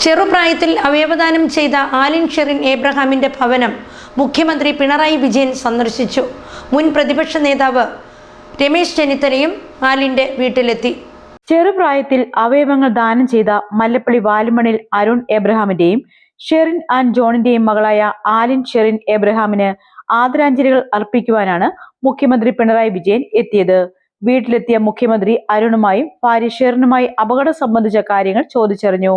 ചെറുപ്രായത്തിൽ അവയവദാനം ചെയ്ത ആലിൻ ഷെറിൻ ഏബ്രഹാമിന്റെ ഭവനം മുഖ്യമന്ത്രി പിണറായി വിജയൻ സന്ദർശിച്ചു. മുൻ പ്രതിപക്ഷ നേതാവ് രമേശ് ചെന്നിത്തലയും ആലിന്റെ വീട്ടിലെത്തി. ചെറുപ്രായത്തിൽ അവയവങ്ങൾ ദാനം ചെയ്ത മല്ലപ്പള്ളി വാലുമണിൽ അരുൺ ഏബ്രഹാമിന്റെയും ഷെറിൻ ആൻഡ് ജോണിന്റെയും മകളായ ആലിൻ ഷെറിൻ ഏബ്രഹാമിന് ആദരാഞ്ജലികൾ അർപ്പിക്കുവാനാണ് മുഖ്യമന്ത്രി പിണറായി വിജയൻ എത്തിയത്. വീട്ടിലെത്തിയ മുഖ്യമന്ത്രി അരുണുമായും ഭാര്യ ഷെറിനുമായി അപകടം സംബന്ധിച്ച കാര്യങ്ങൾ ചോദിച്ചറിഞ്ഞു.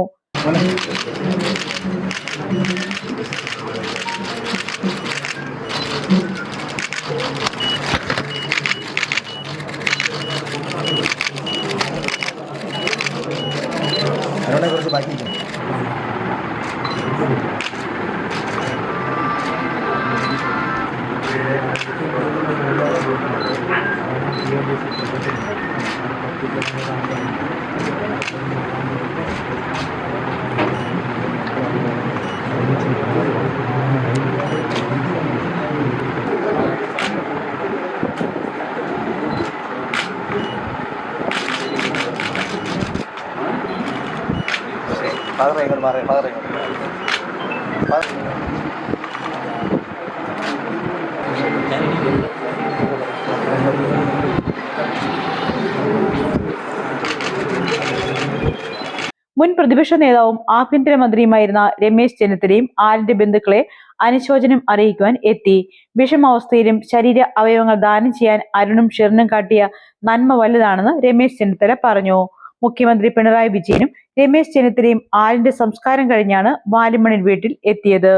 മുൻ പ്രതിപക്ഷ നേതാവും ആഭ്യന്തരമന്ത്രിയുമായിരുന്ന രമേശ് ചെന്നിത്തലയും ആലിന്റെ ബന്ധുക്കളെ അനുശോചനം അറിയിക്കുവാൻ എത്തി. വിഷമാവസ്ഥയിലും ശരീര അവയവങ്ങൾ ദാനം ചെയ്യാൻ അരുണും ഷെറിനും കാട്ടിയ നന്മ വലുതാണെന്ന് രമേശ് ചെന്നിത്തല പറഞ്ഞു. മുഖ്യമന്ത്രി പിണറായി വിജയനും രമേശ് ചെന്നിത്തലയും ആലിന്റെ സംസ്കാരം കഴിഞ്ഞാണ് വാലുമണിൽ വീട്ടിൽ എത്തിയത്.